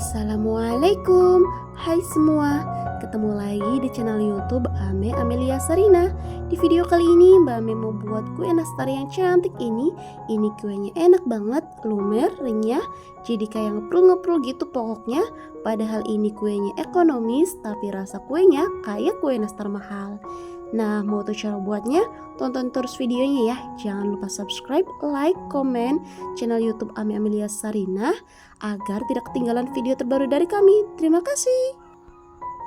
Assalamualaikum, hai semua. Ketemu lagi di channel YouTube Ame Amelia Sarina. Di video kali ini Mbak Ame mau buat kue nastar yang cantik ini. Ini kuenya enak banget, lumer, renyah, jadi kayak ngeprul-ngeprul gitu pokoknya. Padahal ini kuenya ekonomis, tapi rasa kuenya kayak kue nastar mahal. Nah, mau tahu cara buatnya? Tonton terus videonya ya. Jangan lupa subscribe, like, komen channel YouTube Ame Amelia Sarina agar tidak ketinggalan video terbaru dari kami. Terima kasih.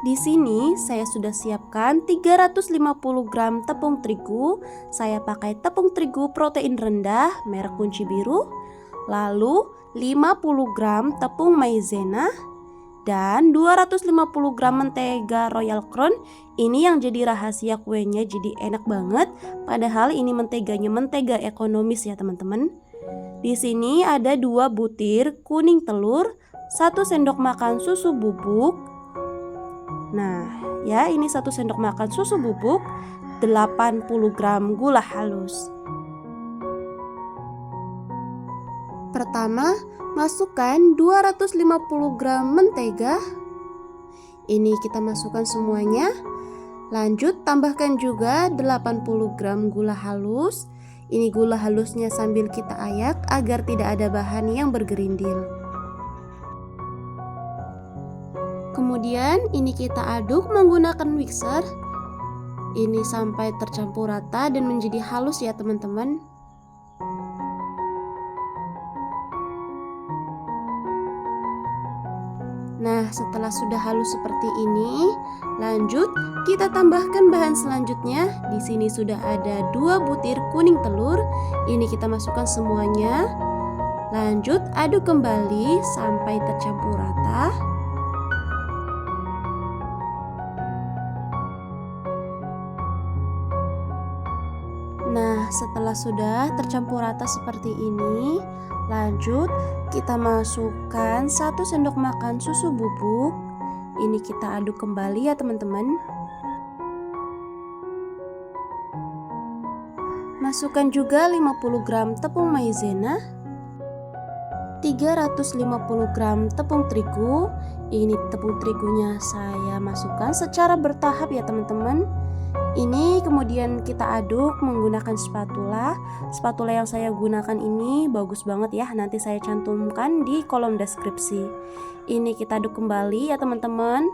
Di sini saya sudah siapkan 350 gram tepung terigu. Saya pakai tepung terigu protein rendah merek kunci biru. Lalu 50 gram tepung maizena dan 250 gram mentega Royal Crown. Ini yang jadi rahasia kuenya, jadi enak banget. Padahal ini menteganya mentega ekonomis ya teman-teman. Di sini ada 2 butir kuning telur, 1 sendok makan susu bubuk. Nah, ya ini 1 sendok makan susu bubuk, 80 gram gula halus. Pertama, masukkan 250 gram mentega. Ini kita masukkan semuanya. Lanjut tambahkan juga 80 gram gula halus. Ini gula halusnya sambil kita ayak agar tidak ada bahan yang bergerindil. Kemudian ini kita aduk menggunakan mixer. Ini sampai tercampur rata dan menjadi halus ya teman-teman. Nah, setelah sudah halus seperti ini, lanjut kita tambahkan bahan selanjutnya. Di sini sudah ada 2 butir kuning telur. Ini kita masukkan semuanya. Lanjut aduk kembali sampai tercampur rata. Nah, setelah sudah tercampur rata seperti ini, lanjut kita masukkan 1 sendok makan susu bubuk. Ini kita aduk kembali ya teman-teman. Masukkan juga 50 gram tepung maizena, 350 gram tepung terigu. Ini tepung terigunya saya masukkan secara bertahap ya teman-teman. Ini kemudian kita aduk menggunakan spatula. Spatula yang saya gunakan ini bagus banget ya, nanti saya cantumkan di kolom deskripsi. Ini kita aduk kembali ya teman-teman.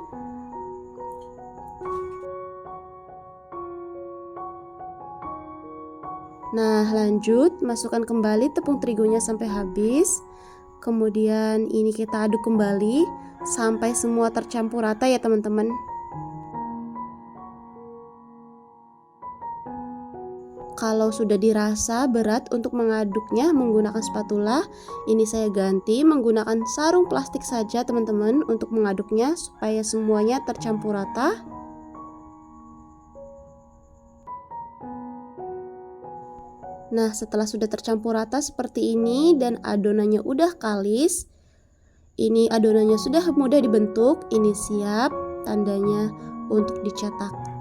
Nah, lanjut masukkan kembali tepung terigunya sampai habis. Kemudian ini kita aduk kembali sampai semua tercampur rata ya teman-teman. Kalau sudah dirasa berat untuk mengaduknya menggunakan spatula, ini saya ganti menggunakan sarung plastik saja teman-teman untuk mengaduknya supaya semuanya tercampur rata. Nah, setelah sudah tercampur rata seperti ini dan adonannya udah kalis, ini adonannya sudah mudah dibentuk, ini siap tandanya untuk dicetak.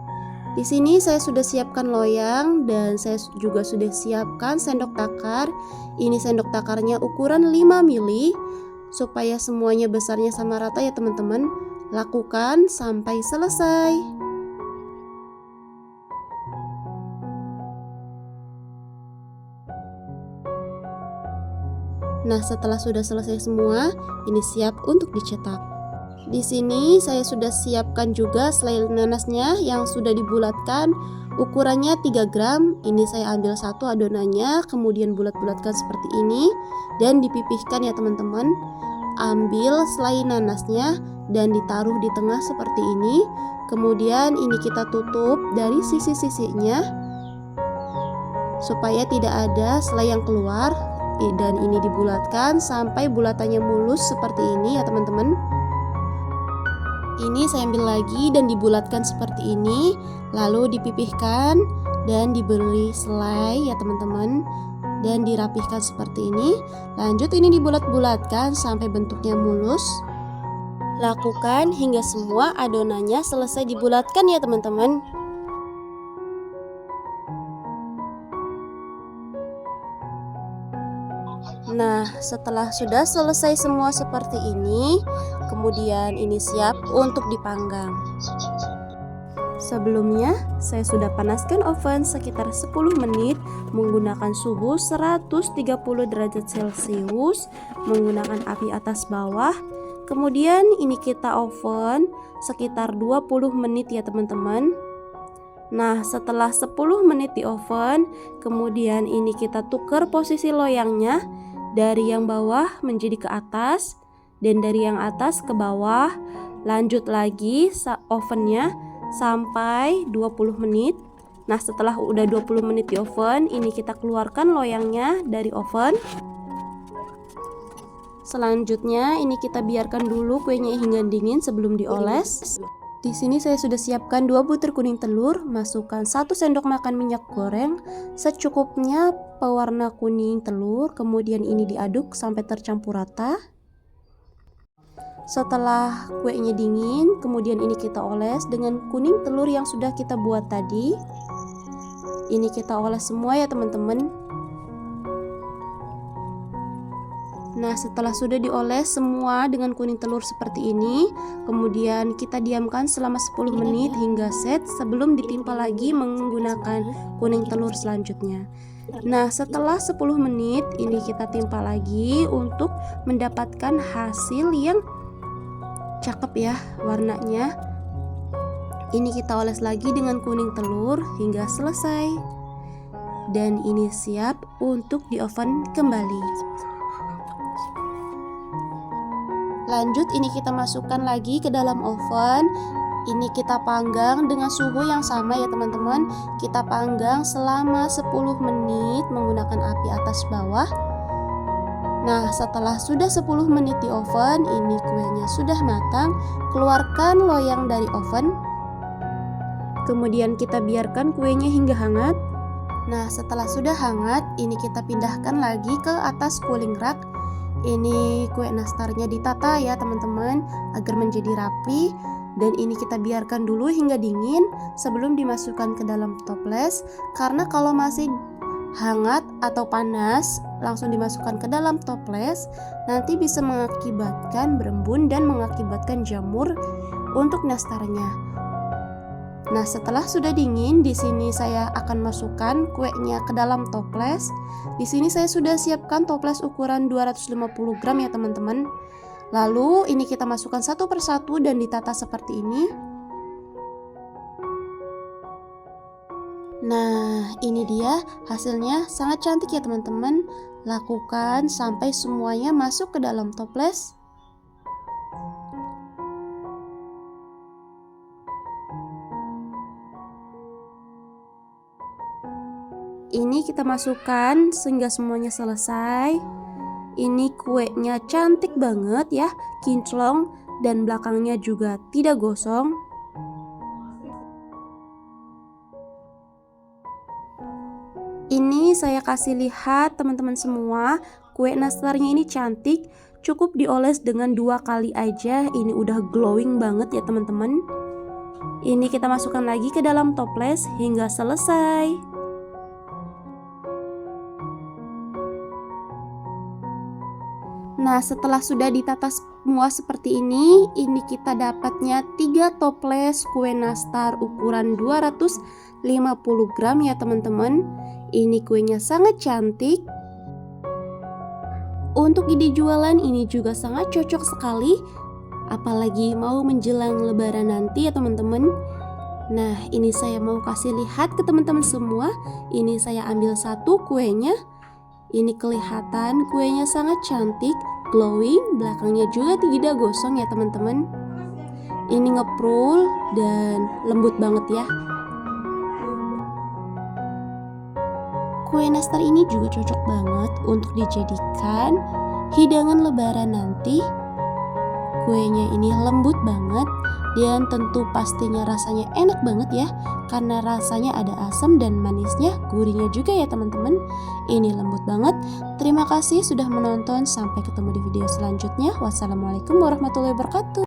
Di sini saya sudah siapkan loyang dan saya juga sudah siapkan sendok takar. Ini sendok takarnya ukuran 5 mili supaya semuanya besarnya sama rata ya teman-teman. Lakukan sampai selesai. Nah, setelah sudah selesai semua, ini siap untuk dicetak. Di sini saya sudah siapkan juga selai nanasnya yang sudah dibulatkan, ukurannya 3 gram. Ini saya ambil 1 adonannya, kemudian bulat-bulatkan seperti ini dan dipipihkan ya teman-teman. Ambil selai nanasnya dan ditaruh di tengah seperti ini. Kemudian ini kita tutup dari sisi-sisinya supaya tidak ada selai yang keluar, dan ini dibulatkan sampai bulatannya mulus seperti ini ya teman-teman. Ini saya ambil lagi dan dibulatkan seperti ini, lalu dipipihkan dan diberi selai ya teman-teman, dan dirapihkan seperti ini. Lanjut ini dibulat-bulatkan sampai bentuknya mulus. Lakukan hingga semua adonannya selesai dibulatkan ya teman-teman. Nah, setelah sudah selesai semua seperti ini, kemudian ini siap untuk dipanggang. Sebelumnya, saya sudah panaskan oven sekitar 10 menit menggunakan suhu 130 derajat Celcius, menggunakan api atas bawah. Kemudian ini kita oven sekitar 20 menit ya teman-teman. Nah, setelah 10 menit di oven, kemudian ini kita tukar posisi loyangnya dari yang bawah menjadi ke atas dan dari yang atas ke bawah. Lanjut lagi ovennya sampai 20 menit. Nah, setelah udah 20 menit di oven, ini kita keluarkan loyangnya dari oven. Selanjutnya ini kita biarkan dulu kuenya hingga dingin sebelum dioles. Di sini saya sudah siapkan 2 butir kuning telur, masukkan 1 sendok makan minyak goreng secukupnya pewarna kuning telur, kemudian ini diaduk sampai tercampur rata. Setelah kuenya dingin, kemudian ini kita oles dengan kuning telur yang sudah kita buat tadi. Ini kita oles semua ya teman-teman. Nah, setelah sudah dioles semua dengan kuning telur seperti ini, kemudian kita diamkan selama 10 menit hingga set sebelum ditimpa lagi menggunakan kuning telur selanjutnya. Nah, setelah 10 menit ini kita timpa lagi untuk mendapatkan hasil yang cakep ya warnanya. Ini kita oles lagi dengan kuning telur hingga selesai. Dan ini siap untuk di oven kembali. Lanjut ini kita masukkan lagi ke dalam oven. Ini kita panggang dengan suhu yang sama ya teman-teman. Kita panggang selama 10 menit menggunakan api atas bawah. Nah, setelah sudah 10 menit di oven, ini kuenya sudah matang. Keluarkan loyang dari oven. Kemudian kita biarkan kuenya hingga hangat. Nah, setelah sudah hangat, ini kita pindahkan lagi ke atas cooling rack. Ini kue nastarnya ditata ya teman-teman agar menjadi rapi, dan ini kita biarkan dulu hingga dingin sebelum dimasukkan ke dalam toples, karena kalau masih hangat atau panas langsung dimasukkan ke dalam toples nanti bisa mengakibatkan berembun dan mengakibatkan jamur untuk nastarnya. Nah, setelah sudah dingin, di sini saya akan masukkan kuenya ke dalam toples. Di sini saya sudah siapkan toples ukuran 250 gram ya teman-teman. Lalu ini kita masukkan satu persatu dan ditata seperti ini. Nah, ini dia hasilnya, sangat cantik ya teman-teman. Lakukan sampai semuanya masuk ke dalam toples. Ini kita masukkan sehingga semuanya selesai. Ini kuenya cantik banget ya, kinclong dan belakangnya juga tidak gosong. Ini saya kasih lihat teman-teman semua, kue nastarnya ini cantik. Cukup dioles dengan 2 kali aja, ini udah glowing banget ya teman-teman. Ini kita masukkan lagi ke dalam toples hingga selesai. Nah, setelah sudah ditata semua seperti ini kita dapatnya 3 toples kue nastar ukuran 250 gram ya teman-teman. Ini kuenya sangat cantik. Untuk ide jualan ini juga sangat cocok sekali, apalagi mau menjelang lebaran nanti ya teman-teman. Nah, ini saya mau kasih lihat ke teman-teman semua. Ini saya ambil satu kuenya. Ini kelihatan kuenya sangat cantik, glowing, belakangnya juga tidak gosong ya teman-teman. Ini ngeprul dan lembut banget ya. Kue nastar ini juga cocok banget untuk dijadikan hidangan lebaran nanti. Kuenya ini lembut banget dan tentu pastinya rasanya enak banget ya, karena rasanya ada asam dan manisnya, gurihnya juga ya teman-teman. Ini lembut banget. Terima kasih sudah menonton, sampai ketemu di video selanjutnya. Wassalamualaikum warahmatullahi wabarakatuh.